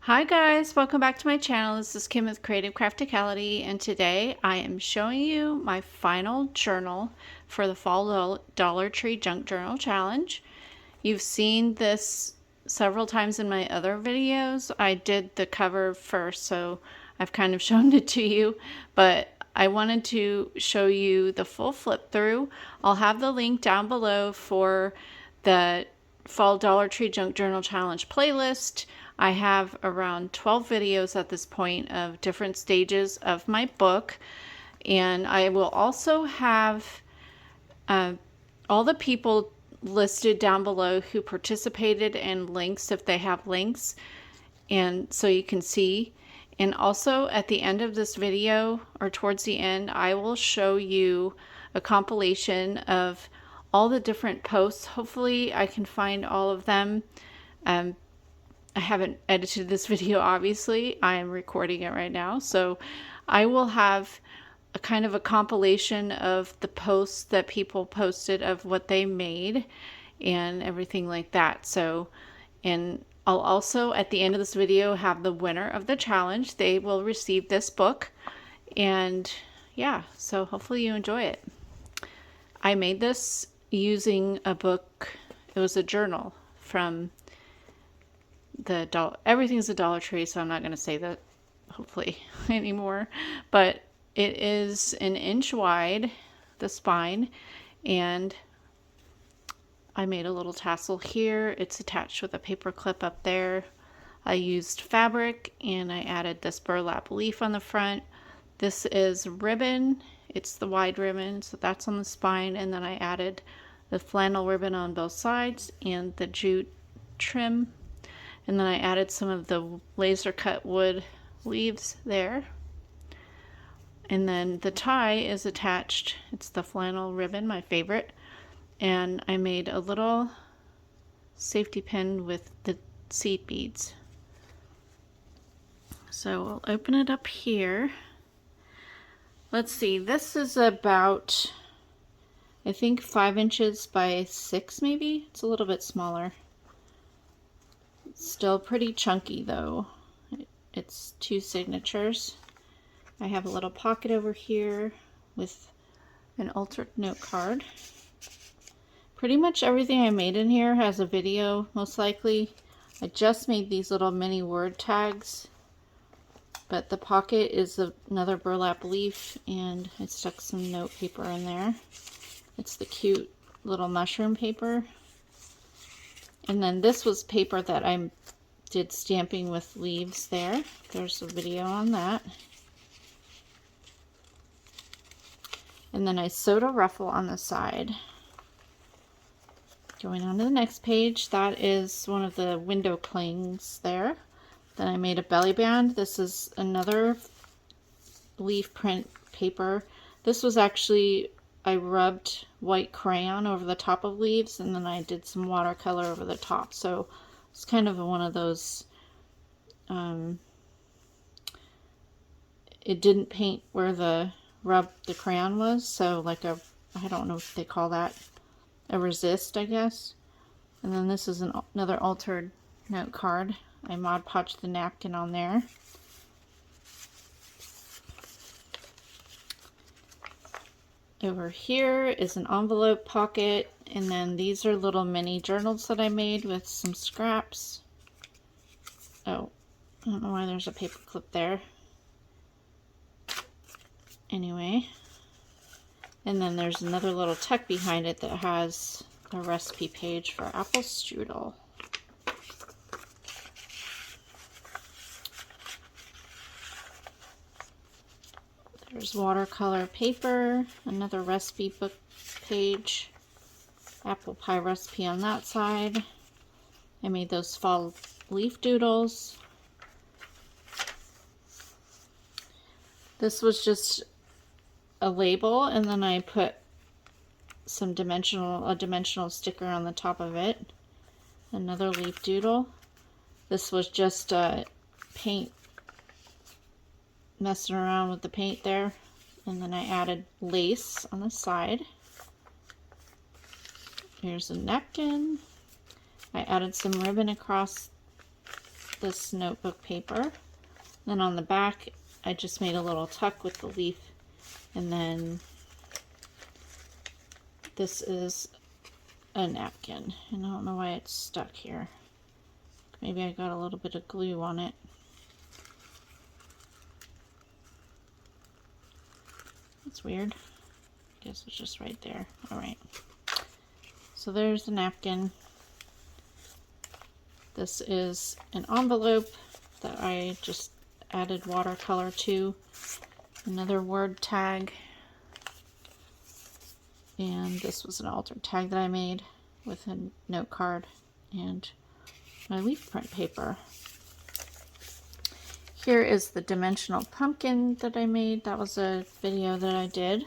Hi guys, welcome back to my channel. This is Kim with Creative Crafticality, and today I am showing you my final journal for the Fall Dollar Tree Junk Journal Challenge. You've seen this several times in my other videos. I did the cover first, so I've kind of shown it to you, but I wanted to show you the full flip through. I'll have the link down below for the Fall Dollar Tree Junk Journal Challenge playlist. I have around 12 videos at this point of different stages of my book, and I will also have all the people listed down below who participated and links if they have links, and so you can see. And also at the end of this video, or towards the end, I will show you a compilation of all the different posts. Hopefully I can find all of them. I haven't edited this video, obviously. I am recording it right now. So I will have a kind of a compilation of the posts that people posted of what they made and everything like that. So, and I'll also, at the end of this video, have the winner of the challenge. They will receive this book. And yeah, so hopefully you enjoy it. I made this using a book. It was a journal from everything's a Dollar Tree, so I'm not going to say that hopefully anymore, but it is an inch wide, the spine, and I made a little tassel here. It's attached with a paper clip up there. I used fabric and I added this burlap leaf on the front. This is ribbon. It's the wide ribbon, so that's on the spine, and then I added the flannel ribbon on both sides and the jute trim. And then I added some of the laser cut wood leaves there. And then the tie is attached. It's the flannel ribbon, my favorite. And I made a little safety pin with the seed beads. So we'll open it up here. Let's see, this is about, I think 5 inches by 6 maybe. It's a little bit smaller. Still pretty chunky though. It's 2 signatures. I have a little pocket over here with an altered note card. Pretty much everything I made in here has a video, most likely. I just made these little mini word tags, but the pocket is another burlap leaf, and I stuck some note paper in there. It's the cute little mushroom paper. And then this was paper that I did stamping with leaves there. There's a video on that. And then I sewed a ruffle on the side. Going on to the next page, that is one of the window clings there. Then I made a belly band. This is another leaf print paper. This was actually, I rubbed white crayon over the top of leaves, and then I did some watercolor over the top. So it's kind of one of those, it didn't paint where the crayon was, so like a, I don't know if they call that, a resist, I guess. And then this is another altered note card. I Mod Podged the napkin on there. Over here is an envelope pocket, and then these are little mini journals that I made with some scraps. Oh, I don't know why there's a paper clip there. Anyway, and then there's another little tuck behind it that has a recipe page for apple strudel. There's watercolor paper, another recipe book page, apple pie recipe on that side. I made those fall leaf doodles. This was just a label, and then I put some a dimensional sticker on the top of it. Another leaf doodle. This was just paint, messing around with the paint there, and then I added lace on the side. Here's a napkin. I added some ribbon across this notebook paper. Then on the back, I just made a little tuck with the leaf, and then this is a napkin, and I don't know why it's stuck here. Maybe I got a little bit of glue on it. That's weird. I guess it's just right there. Alright. So there's the napkin. This is an envelope that I just added watercolor to. Another word tag. And this was an altered tag that I made with a note card and my leaf print paper. Here is the dimensional pumpkin that I made. That was a video that I did.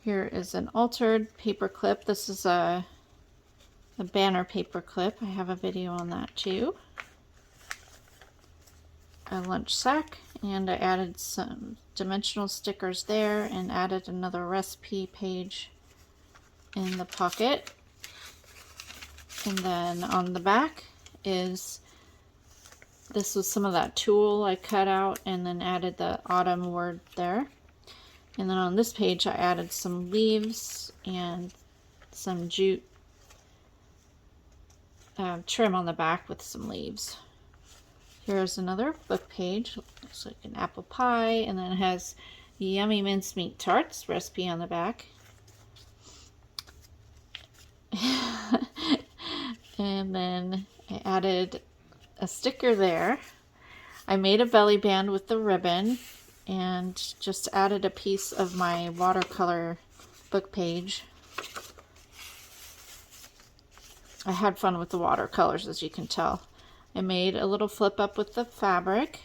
Here is an altered paper clip. This is a banner paper clip. I have a video on that too. A lunch sack, and I added some dimensional stickers there and added another recipe page in the pocket. And then on the back this was some of that tulle I cut out and then added the autumn word there. And then on this page I added some leaves and some jute trim on the back with some leaves. Here's another book page. Looks like an apple pie, and then it has yummy mincemeat tarts recipe on the back. And then I added a sticker there. I made a belly band with the ribbon and just added a piece of my watercolor book page. I had fun with the watercolors, as you can tell. I made a little flip up with the fabric.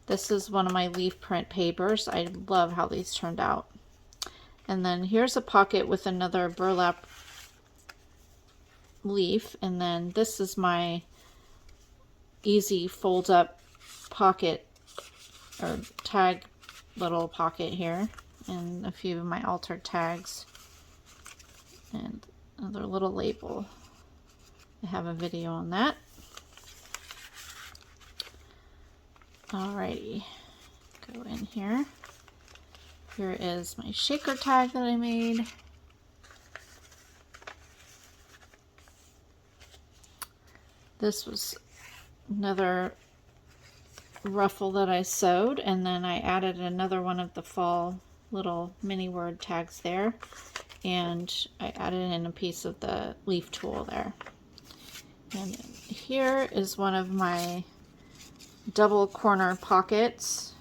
This is one of my leaf print papers. I love how these turned out. And then here's a pocket with another burlap leaf, and then this is my easy fold up pocket or tag little pocket here, and a few of my altered tags and another little label. I have a video on that. Alrighty, go in here. Here is my shaker tag that I made. This was another ruffle that I sewed, and then I added another one of the fall little mini word tags there, and I added in a piece of the leaf tulle there. And here is one of my double corner pockets,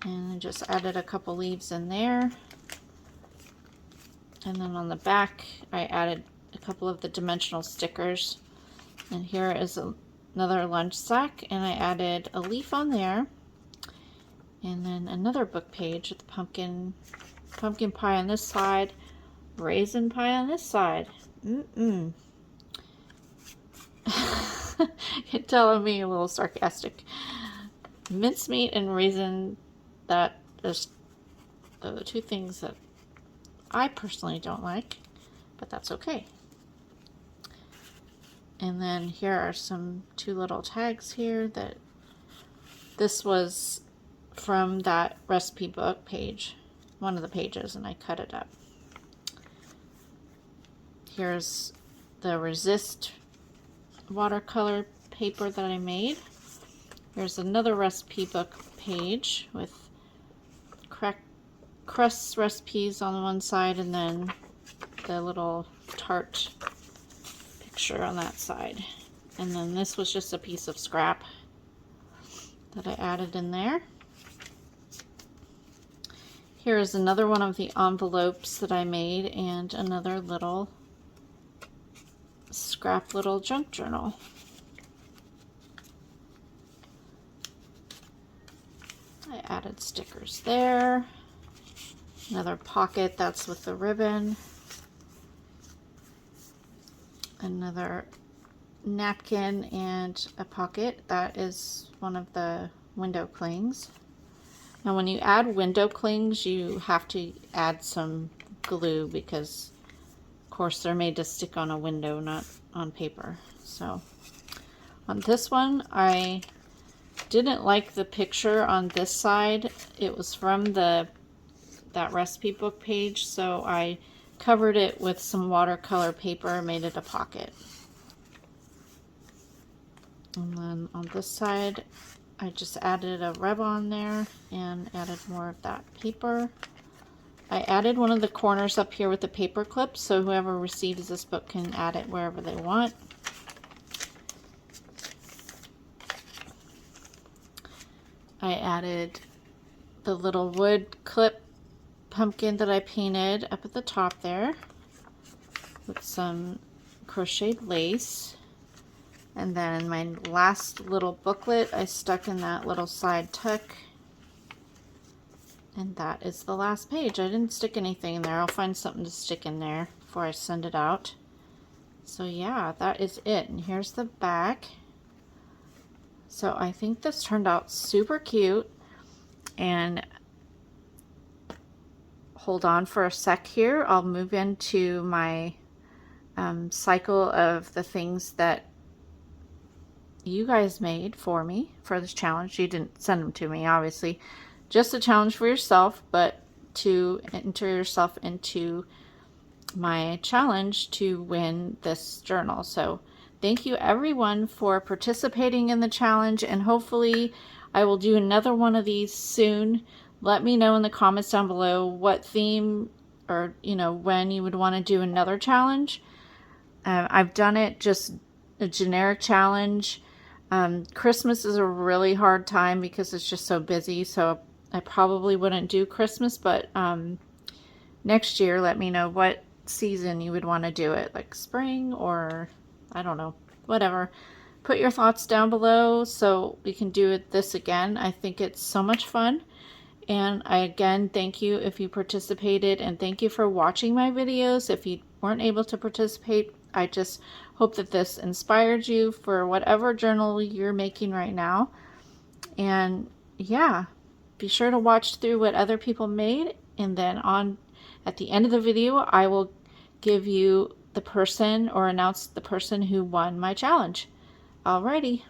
and I just added a couple leaves in there. And then on the back I added a couple of the dimensional stickers. And here is another lunch sack, and I added a leaf on there, and then another book page with pumpkin pie on this side, raisin pie on this side. You can tell I'm being a little sarcastic. Mincemeat and raisin, that is the two things that I personally don't like, but that's okay. And then here are two little tags here that this was from that recipe book page, one of the pages, and I cut it up. Here's the resist watercolor paper that I made. Here's another recipe book page with crust recipes on one side, and then the little tart picture on that side. And then this was just a piece of scrap that I added in there. Here is another one of the envelopes that I made, and another little scrap little junk journal. I added stickers there. Another pocket, that's with the ribbon. Another napkin and a pocket, that is one of the window clings. Now when you add window clings, you have to add some glue because of course, they're made to stick on a window, not on paper. So on this one, I didn't like the picture on this side. It was from that recipe book page, so I covered it with some watercolor paper, made it a pocket. And then on this side, I just added a rub on there and added more of that paper. I added one of the corners up here with the paper clip, so whoever receives this book can add it wherever they want. I added the little wood clip pumpkin that I painted up at the top there with some crocheted lace. And then my last little booklet I stuck in that little side tuck. And that is the last page. I didn't stick anything in there. I'll find something to stick in there before I send it out. So yeah, that is it. And here's the back. So I think this turned out super cute. And hold on for a sec here. I'll move into my cycle of the things that you guys made for me for this challenge. You didn't send them to me, obviously. Just a challenge for yourself, but to enter yourself into my challenge to win this journal. So thank you everyone for participating in the challenge, and hopefully I will do another one of these soon. Let me know in the comments down below what theme or when you would want to do another challenge. I've done it just a generic challenge. Christmas is a really hard time because it's just so busy, so I probably wouldn't do Christmas, but next year let me know what season you would want to do it, like spring or I don't know, whatever. Put your thoughts down below so we can do this again. I think it's so much fun. And I again thank you if you participated, and thank you for watching my videos. If you weren't able to participate, I just hope that this inspired you for whatever journal you're making right now. And yeah, be sure to watch through what other people made, and then at the end of the video I will give you the person or announce the person who won my challenge. Alrighty.